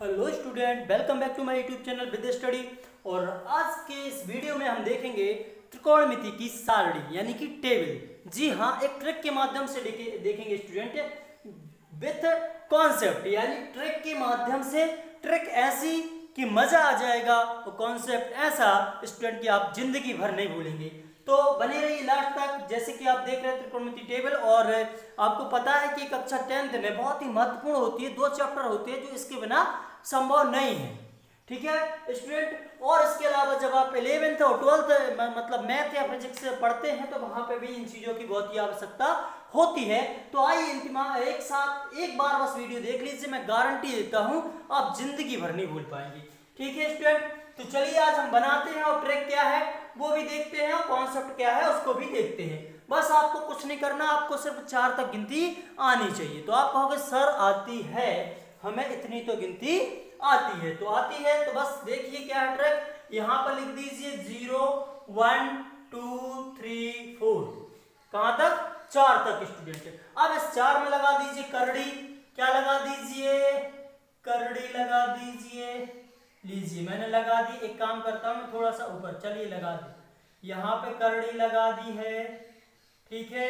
Hello student, welcome back to my YouTube channel with study. और आज के इस वीडियो में हम देखेंगे त्रिकोणमिति की सारणी यानी कि टेबल। जी हाँ, एक ट्रिक के माध्यम से देखेंगे स्टूडेंट विथ कॉन्सेप्ट, यानी ट्रिक के माध्यम से। ट्रिक ऐसी कि मजा आ जाएगा और कॉन्सेप्ट ऐसा स्टूडेंट कि आप जिंदगी भर नहीं भूलेंगे। तो बने रहिए लास्ट तक। जैसे कि आप देख रहे हैं त्रिकोणमिति टेबल, और आपको पता है कि कक्षा 10th में बहुत ही महत्वपूर्ण होती है, 2 चैप्टर होते हैं जो इसके बिना संभव नहीं है। ठीक है स्टूडेंट। और इसके अलावा जब आप 11th और 12th मतलब मैथ या फिजिक्स पढ़ते हैं तो वहां पे भी इन चीजों की बहुत ही आवश्यकता होती है। तो आइए एक साथ एक बार बस वीडियो देख लीजिए, मैं गारंटी देता हूं आप जिंदगी भर नहीं भूल पाएंगे। ठीक है स्टूडेंट, तो चलिए आज हम बनाते हैं और ट्रिक क्या है वो भी देखते हैं और कॉन्सेप्ट क्या है उसको भी देखते हैं। बस आपको कुछ नहीं करना, आपको सिर्फ 4 तक गिनती आनी चाहिए। तो आप कहोगे सर आती है, हमें इतनी तो गिनती आती है। तो आती है तो बस देखिए क्या है ट्रिक। यहां पर लिख दीजिए 0 1 2 3 4, कहां तक? 4 तक स्टूडेंट। अब इस 4 में लगा दीजिए करड़ी। क्या लगा दीजिए? करड़ी लगा दीजिए। लीजिए मैंने लगा दी। एक काम करता हूं थोड़ा सा ऊपर, चलिए लगा दी। यहां पे करड़ी लगा दी है। ठीक है,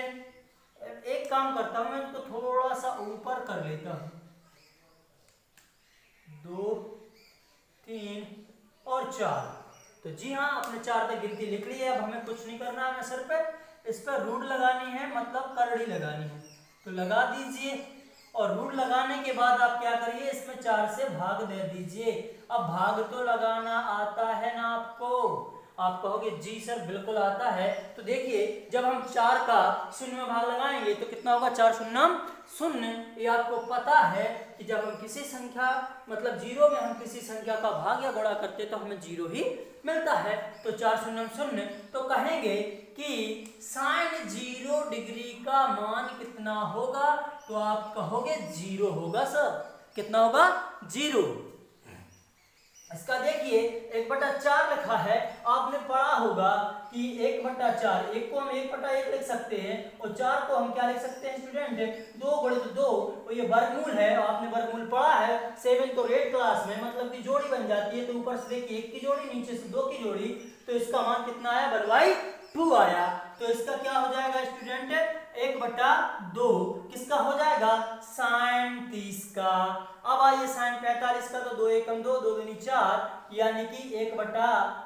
एक काम करता हूं मैं इसको थोड़ा सा ऊपर कर लेता हूं। 2 3 और 4। तो जी हाँ, आपने 4 तक गिनती लिख ली है। अब हमें कुछ नहीं करना है, हमें सिर्फ इस पर रूट लगानी है, मतलब करड़ी लगानी है। तो लगा दीजिए। और रूट लगाने के बाद आप क्या करिए, इसमें 4 से भाग दे दीजिए। अब भाग तो लगाना आता है ना आपको? आप कहोगे जी सर बिल्कुल आता है। तो देखिए जब हम 4 का 0 में भाग लगाएंगे तो कितना होगा? 4 शून्य 0। ये आपको पता है कि जब हम किसी संख्या मतलब 0 में हम किसी संख्या का भाग या गुणा करते तो हमें 0 ही मिलता है। तो 4 शून्य 0। तो कहेंगे कि sin 0 डिग्री का मान कितना होगा? तो आप कहोगे 0 होगा सर। कितना होगा? 0। इसका देखिए 1/4 लिखा है। आपने पढ़ा होगा कि 1/4, 1 को हम 1/1 लिख सकते हैं और 4 को हम क्या लिख सकते हैं स्टूडेंट? 2 × 2। तो ये वर्गमूल है, आपने वर्गमूल पढ़ा है 7th और 8th क्लास में, मतलब कि जोड़ी बन जाती है। तो ऊपर से देखिए 1 की जोड़ी, नीचे से 2 की जोड़ी। तो इसका मान कितना आया? 1/2 आया। तो इसका क्या हो जाएगा स्टूडेंट? 1/2 किसका हो जाएगा? sin 30 का। अब आइए sin 45 का। तो 2 एकम 2, 2 दूनी 4, यानी कि 1/,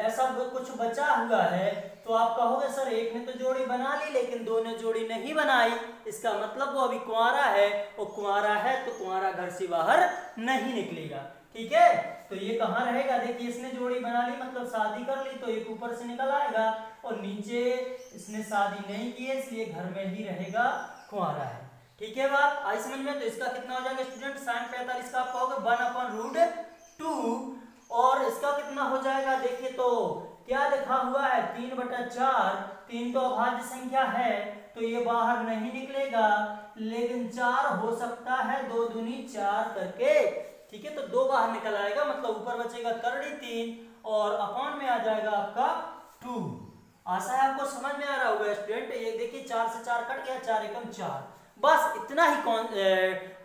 ऐसा कुछ बचा हुआ है। तो आप कहोगे सर 1 ने तो जोड़ी बना ली लेकिन 2 ने जोड़ी नहीं बनाई। इसका मतलब वो अभी कुंवारा है, और कुंवारा है तो कुंवारा घर से बाहर नहीं निकलेगा। ठीक है, तो ये कहाँ रहेगा? देखिए इसने जोड़ी बना ली मतलब शादी कर ली, तो एक ऊपर से निकल आएगा, और नीचे इसने शादी नहीं की है इसलिए घर में ही रहेगा, कुंवारा है। ठीक है बात आई समझ में? तो इसका कितना हो जाएगा स्टूडेंट? sin 45 का आप कहोगे 1/√2। और इसका कितना हो जाएगा? देखिए तो क्या लिखा हुआ है? 3/4। 3 तो अभाज्य संख्या है तो ये बाहर नहीं निकलेगा, लेकिन 4 हो सकता है 2 दूनी 4 करके। ठीक है, तो 2 बाहर निकल आएगा, मतलब ऊपर बचेगा करड़ी 3 और अपॉन में आ जाएगा आपका 2। आशा है आपको समझ में आ रहा होगा स्टूडेंट। ये देखिए 4 से 4 कट गया, 4 एकम 4। बस इतना ही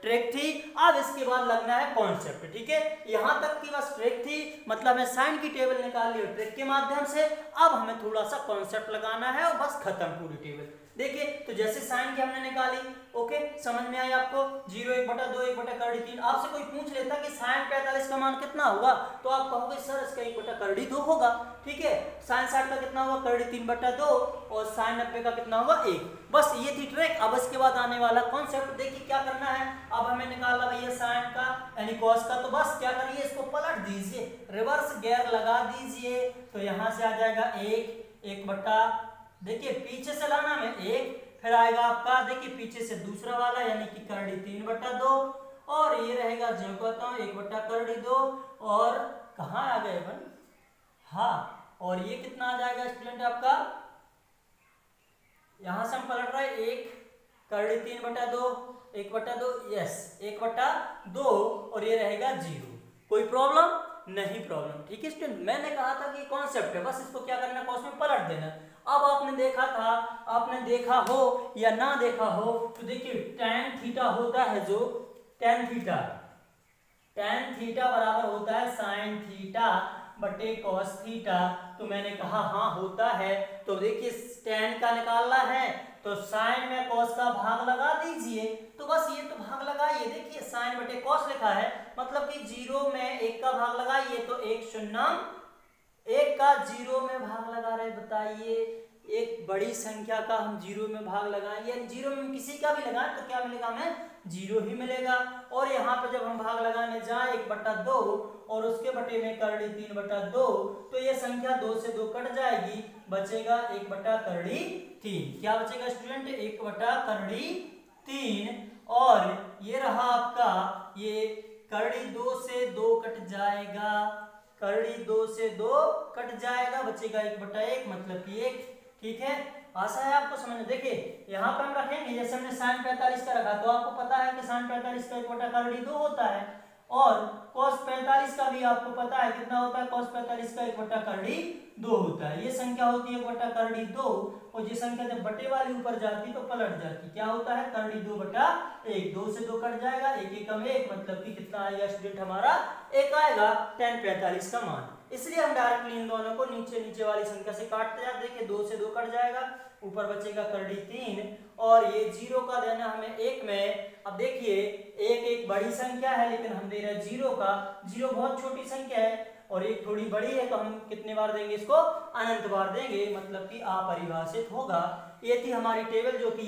ट्रिक थी। अब इसके बाद लगना है कॉन्सेप्ट। ठीक है, यहां तक की बस ट्रिक थी, मतलब है साइन की टेबल निकाल ली ट्रिक के माध्यम से। अब हमें थोड़ा सा कॉन्सेप्ट लगाना है और बस खत्म पूरी टेबल। देखिए तो जैसे साइन की हमने निकाली, ओके समझ में आई आपको? 0 1/2 1/3। आपसे कोई पूछ लेता कि sin 45 का मान कितना होगा, तो आप कहोगे सर इसका 1/2 होगा। ठीक है, sin 60 का कितना होगा? करड़ी 3/2, और sin 90 का कितना होगा? 1। बस ये थी ट्रिक। अब इसके बाद आने वाला कॉन्सेप्ट देखिए क्या करना है। अब हमें निकालना भैया साइन का यानी cos का, तो बस क्या करिए इसको पलट दीजिए, रिवर्स गियर लगा दीजिए। तो यहां से आ जाएगा 1 देखिए पीछे से लाना में 1, फिर आएगा आपका देखिए पीछे से दूसरा वाला यानी कि करड़ी 3/2, और ये रहेगा जो कहता हूं 1/2 और कहाँ आ गए बन? हाँ, और ये कितना आ जाएगा स्टूडेंट आपका? यहां से हम पलट रहे 1 करड़ी 3/2 1/2, यस 1/2, और ये रहेगा 0। कोई प्रॉब्लम नहीं? प्रॉब्लम। ठीक है स्टूडेंट, मैंने कहा था कि कॉन्सेप्ट है, बस इसको क्या करना है? कॉस में पलट देना। अब आपने देखा था, आपने देखा हो या ना देखा हो, तो देखिए tan थीटा होता है जो tan थीटा tan थीटा बराबर होता है sin थीटा बटे cos थीटा। तो मैंने कहा हाँ होता है। तो देखिए tan का निकालना है तो sin में cos का भाग लगा दीजिए। तो बस ये तो भाग लगाइए, देखिए sin बटे cos लिखा है, मतलब कि 0 में 1 का भाग लगाइए तो 1 शून्य 1 का 0 में भाग लगा रहे। बताइए एक बड़ी संख्या का हम 0 में भाग लगाएंगे, यानी 0 में किसी का भी लगाएं तो क्या मिलेगा, हमें 0 ही मिलेगा। और यहाँ पे जब हम भाग लगाने जाए 1/2 और उसके बटे में करड़ी 3/2, तो ये संख्या 2 से 2 कट जाएगी, बचेगा 1/3। क्या बचेगा स्टूडेंट, 1/3। और ये रहा आपका, ये करड़ी 2 से 2 कट जाएगा, करड़ी 2 से 2 कट जाएगा, बचेगा 1/1 मतलब कि 1। ठीक है, आशा है आपको समझ में। देखिए यहाँ पर हम रखेंगे, जैसे हमने sin 45 का रखा तो आपको पता है कि sin 45 का 1/2 होता है, और cos 45 का भी आपको पता है कितना होता है, cos 45 का 1/2 होता है। ये संख्या होती है 1/2, और ये संख्या जब बटे वाली ऊपर जाती तो पलट जाती, क्या होता है, करड़ी 2/1। 2 से 2 कट जाएगा, 1 एकम 1 मतलब कि कितना आएगा स्टूडेंट, हमारा 1 आएगा tan 45 का मान। इसलिए हम डायरेक्टली इन दोनों को नीचे नीचे वाली संख्या से काटते जाते। देखिए 2 से 2 कट जाएगा, ऊपर बचेगा करड़ी 3, और ये 0 का देना हमें 1 में। अब देखिए 1 एक बड़ी संख्या है लेकिन हम दे रहे हैं 0 का, 0 बहुत छोटी संख्या है और 1 थोड़ी बड़ी है, तो हम कितने बार देंगे इसको, अनंत बार देंगे, मतलब कि अपरिभाषित होगा। ये थी हमारी टेबल जो कि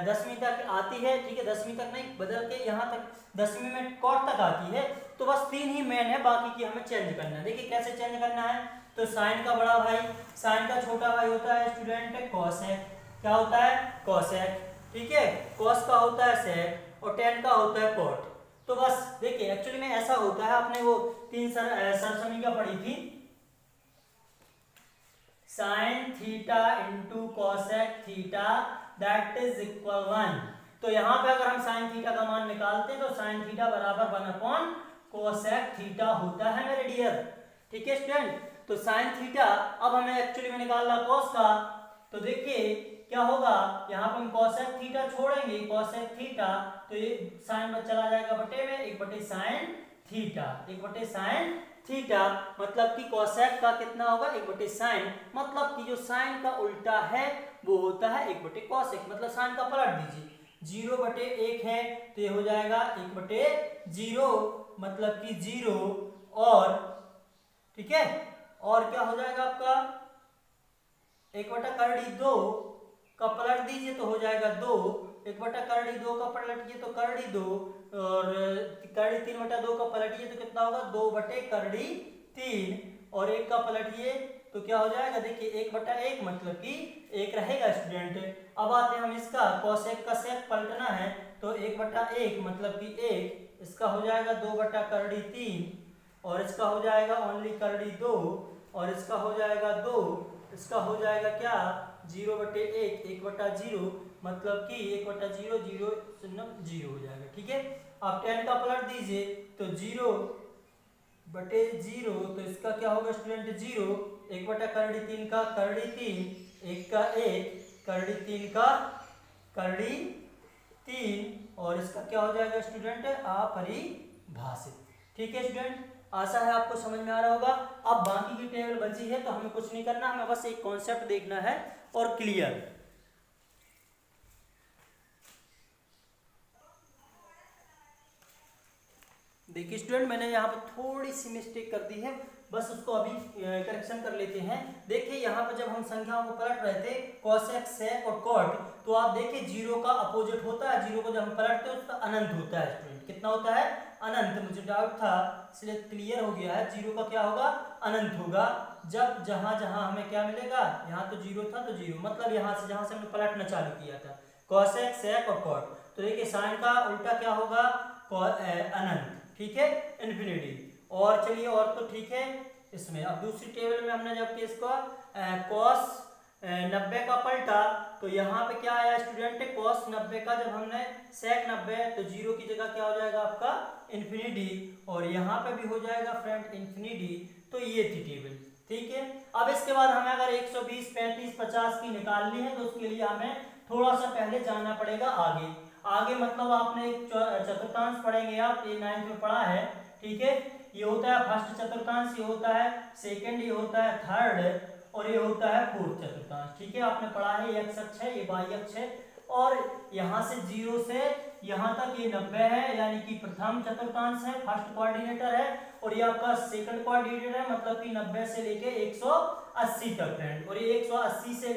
10वीं तक आती है। ठीक है, 10वीं तक नहीं, बदल के यहाँ तक 10वीं में कॉट तक आती है। तो बस 3 ही मेन है, बाकी की हमें चेंज करना है। देखिए कैसे चेंज करना है, तो साइन का बड़ा भाई, साइन का छोटा भाई होता है स्टूडेंट कोसेक। क्या होता है, कोसेक। ठीक है, कॉस का होता है सेक और टेन का होता है कॉट। तो बस देखिए एक्चुअली में ऐसा होता है, आपने वो 3 सरसमीका पढ़ी थी, sine theta into cosec theta that is equal 1। तो यहाँ पे अगर हम साइन थीटा का मान निकालते हैं तो साइन थीटा बराबर 1 कोसेक थीटा होता है मेरे डियर। ठीक है स्टूडेंट, तो साइन थीटा अब हमें एक्चुअली में निकालना कॉस का। तो देखिए क्या होगा, यहाँ पर हम कोसेक थीटा छोड़ेंगे, कोसेक थीटा, तो ये साइन में चला जाएगा बटे में, 1/sin थीटा, 1/sin थीटा, मतलब कि कोसेक का कितना होगा, 1/sin, मतलब कि जो साइन का उल्टा है वो होता है 1/कोसेक, मतलब साइन का पलट दीजिए। 0/1 है तो ये हो जाएगा 1/0, मतलब कि 0, और ठीक है, और क्या हो जाएगा आपका 1/2 का पलट दीजिए तो हो जाएगा 2, 1/2 का पलटिए तो करड़ी 2, और करड़ी 3/2 का पलटिए तो कितना होगा 2/3, और 1 का पलटिए तो क्या हो जाएगा, देखिए 1/1 मतलब कि 1 रहेगा स्टूडेंट। अब आते हैं हम इसका कोसेक का सेक पलटना है, तो 1/1 मतलब कि 1, इसका हो जाएगा 2/3, और इसका हो जाएगा ओनली करड़ी 2, और इसका हो जाएगा 2, इसका हो जाएगा क्या 0/1, 1/0, मतलब कि 1/0 0 0 हो जाएगा। ठीक है, आप 10 का पलट दीजिए तो 0/0, तो इसका क्या होगा स्टूडेंट 0, 1/3 का करड़ी 3, 1 का 1, करड़ी 3 का करड़ी 3, और इसका क्या हो जाएगा स्टूडेंट अपरिभाषित। ठीक है स्टूडेंट, आशा है आपको समझ में आ रहा होगा। अब बाकी की टेबल बची है तो हमें कुछ नहीं करना, हमें बस एक कॉन्सेप्ट देखना है और क्लियर। देखिए स्टूडेंट, मैंने यहाँ पे थोड़ी सी मिस्टेक कर दी है, बस उसको अभी करेक्शन कर लेते हैं। देखिए यहाँ पर जब हम संख्याओं को पलट रहे थे कोसेक, सेक और कॉट, तो आप देखिए 0 का अपोजिट होता है, 0 को जब हम पलटते हैं उसका अनंत होता है स्टूडेंट। कितना होता है, अनंत। मुझे डाउट था इसलिए क्लियर हो गया है, 0 का क्या होगा, अनंत होगा। जब जहां जहां हमें क्या मिलेगा, यहाँ तो 0 था तो 0, मतलब यहाँ से जहां से हमने पलटना चालू किया था कोसेक, सेक और कॉट। तो देखिए साइन का उल्टा क्या होगा, अनंत। ठीक है, इन्फिनिटी। और चलिए और तो ठीक है इसमें। अब दूसरी टेबल में हमने जब इसको कॉस 90 का पलटा, तो यहाँ पे क्या आया स्टूडेंट, कॉस 90 का जब हमने सेक 90, तो 0 की जगह क्या हो जाएगा आपका इन्फिनिटी, और यहाँ पे भी हो जाएगा फ्रेंड इन्फिनिटी। तो ये थी टेबल। ठीक है, अब इसके बाद हमें अगर 120, 35, 50 की निकालनी है तो उसके लिए हमें थोड़ा सा पहले जाना पड़ेगा आगे। आगे मतलब आपने एक चतुर्थांश पढ़ेंगे आप, ये 9th में पढ़ा है, ठीक है। ये होता है फर्स्ट चतुर्थांश, ये होता है सेकंड, ये होता है थर्ड, और ये होता है फोर्थ चतुर्थांश, ठीक है। आपने पढ़ा है ये x अक्ष है, ये y अक्ष है, और यहाँ से 0 से यहाँ तक ये 90 है, यानी कि प्रथम चतुर्थांश है, फर्स्ट कोऑर्डिनेटर है, और ये आपका सेकंड कोऑर्डिनेटर है, मतलब कि 90 से लेके 180 तक फ्रेंड, और ये 180 से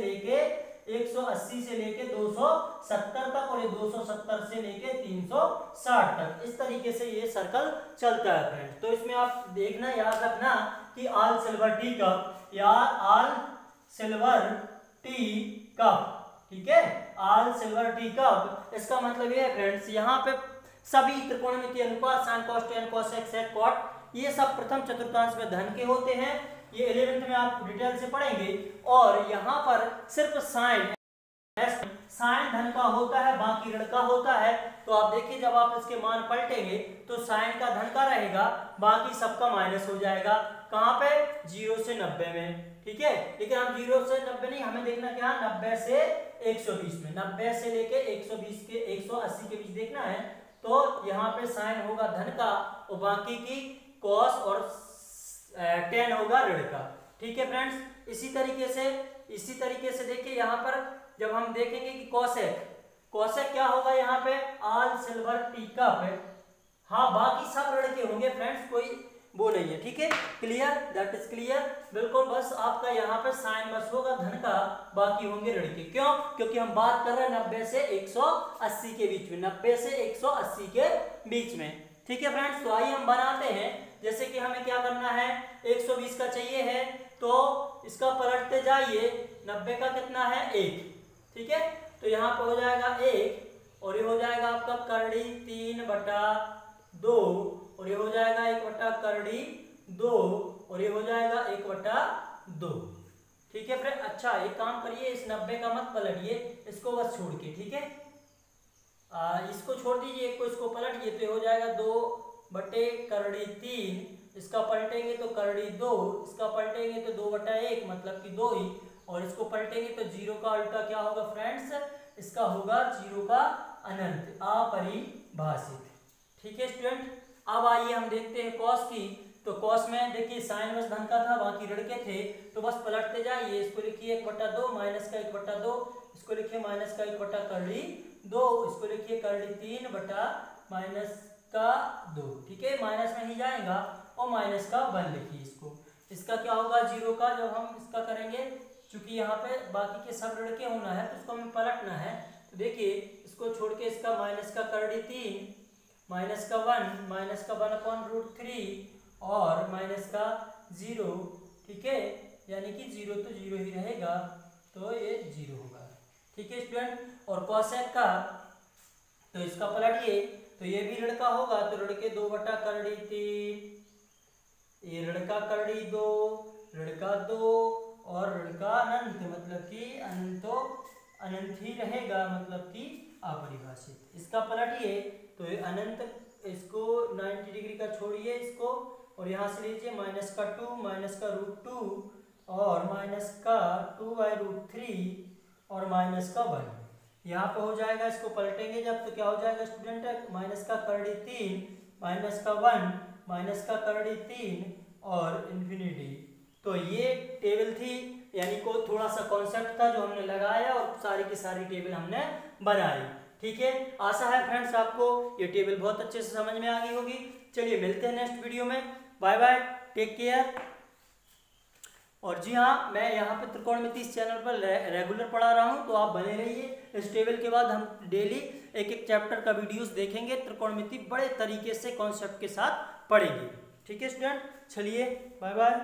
लेके 270 तक, और ये 270 से लेके 360 तक, इस तरीके से ये सर्कल चलता है फ्रेंड। तो इसमें आप देखना, याद रखना कि ऑल सिल्वर टी कप या ऑल सिल्वर टी कप, ठीक है, ऑल सिल्वर टी कप, इसका मतलब ये है फ्रेंड्स, यहाँ पे सभी त्रिकोणमितीय अनुपात sin cos tan cos x sec cot, ये सब प्रथम चतुर्थांश में धन के होते हैं, ये 11th में आप डिटेल से पढ़ेंगे। और यहाँ पर सिर्फ साइन धन का होता है, बाकी ऋण का होता है। तो आप देखिए जब आप इसके मान पलटेंगे तो साइन का धन का रहेगा, बाकी सबका माइनस हो जाएगा, कहाँ पे 0 से 90 में, ठीक है। लेकिन हम 0 से 90 नहीं, हमें देखना क्या, 90 से 120 में, 90 से लेके 120 के 180 के बीच देखना है। तो यहाँ पे साइन होगा धन का, और बाकी की कॉस और टेन होगा ऋण का, ठीक है फ्रेंड्स। इसी तरीके से देखिए यहाँ पर जब हम देखेंगे कि कॉसेक क्या होगा, यहाँ पे ऑल सिल्वर टी कप है, हाँ बाकी सब ऋण के होंगे फ्रेंड्स, कोई वो नहीं है, ठीक है। क्लियर, दैट इज क्लियर, बिल्कुल। बस आपका यहाँ पे साइन बस होगा धन का, बाकी होंगे ऋण के। क्यों? क्योंकि हम बात कर रहे हैं 90 से 180 के बीच में, 90 से 180 के बीच में, ठीक है फ्रेंड्स। तो आइए हम बनाते हैं, जैसे कि हमें क्या करना है, 120 का चाहिए है, तो इसका पलटते जाइए, 90 का कितना है 1, ठीक है। तो यहाँ पे हो जाएगा 1, और ये हो जाएगा आपका करड़ी 3/2, और ये हो जाएगा 1 करड़ी 2, और ये हो जाएगा 1/2, ठीक है फ्रेंड। अच्छा एक काम करिए, इस 90 का मत पलटिए, इसको बस छोड़ के, ठीक है, इसको छोड़ दीजिए, इसको पलटिए, तो ये हो जाएगा 2/3, इसका पलटेंगे तो करड़ी 2, इसका पलटेंगे तो 2/1, मतलब कि 2 ही, और इसको पलटेंगे तो 0 का उल्टा क्या होगा फ्रेंड्स, इसका होगा 0 का अनंत, अपरिभाषित, ठीक है स्टूडेंट। अब आइए हम देखते हैं कॉस की। तो कॉस में देखिए साइन बस धन का था, बाकी ऋण के थे, तो बस पलटते जाइए, इसको लिखिए 1/2 माइनस का 1/2, इसको लिखिए माइनस का 1/2, इसको लिखिए करड़ी 3/-2, ठीक है, माइनस में ही जाएगा, और माइनस का 1 लिखिए इसको। इसका क्या होगा 0 का, जब हम इसका करेंगे, चूंकि यहाँ पे बाकी के सब ऋण के होना है तो इसको हमें पलटना है। तो देखिए इसको छोड़ के इसका माइनस का करड़ी 3, माइनस का 1, माइनस का 1/√3, और माइनस का 0, ठीक है, यानी कि 0 तो 0 ही रहेगा, तो ये 0 होगा, ठीक है स्टूडेंट। और कॉसेक का, तो इसका पलटिए, तो ये भी ऋण का होगा, तो ऋण के 2/3, ये ऋण का करड़ी 2, ऋण का 2, और ऋण का अनंत, मतलब कि अनंत ही रहेगा, मतलब कि अपरिभाषित। इसका पलटिए, तो ये अनंत, इसको 90 डिग्री का छोड़िए इसको, और यहाँ से लीजिए माइनस का 2, माइनस का √2, और माइनस का 2/√3, और माइनस का 1, यहाँ पे हो जाएगा। इसको पलटेंगे जब, तो क्या हो जाएगा स्टूडेंट, माइनस का करड़ी 3, माइनस का 1, माइनस का करड़ी 3, और इन्फिनिटी। तो ये टेबल थी, यानी को थोड़ा सा कॉन्सेप्ट था जो हमने लगाया, और सारी की सारी टेबल हमने बनाई, ठीक है। आशा है फ्रेंड्स आपको ये टेबल बहुत अच्छे से समझ में आ गई होगी। चलिए मिलते हैं नेक्स्ट वीडियो में, बाय बाय, टेक केयर। और जी हाँ, मैं यहाँ पे त्रिकोणमिति इस चैनल पर रेगुलर पढ़ा रहा हूँ, तो आप बने रहिए। इस टेबल के बाद हम डेली एक चैप्टर का वीडियोस देखेंगे, त्रिकोणमिति बड़े तरीके से कॉन्सेप्ट के साथ पढ़ेंगे, ठीक है स्टूडेंट। चलिए बाय बाय।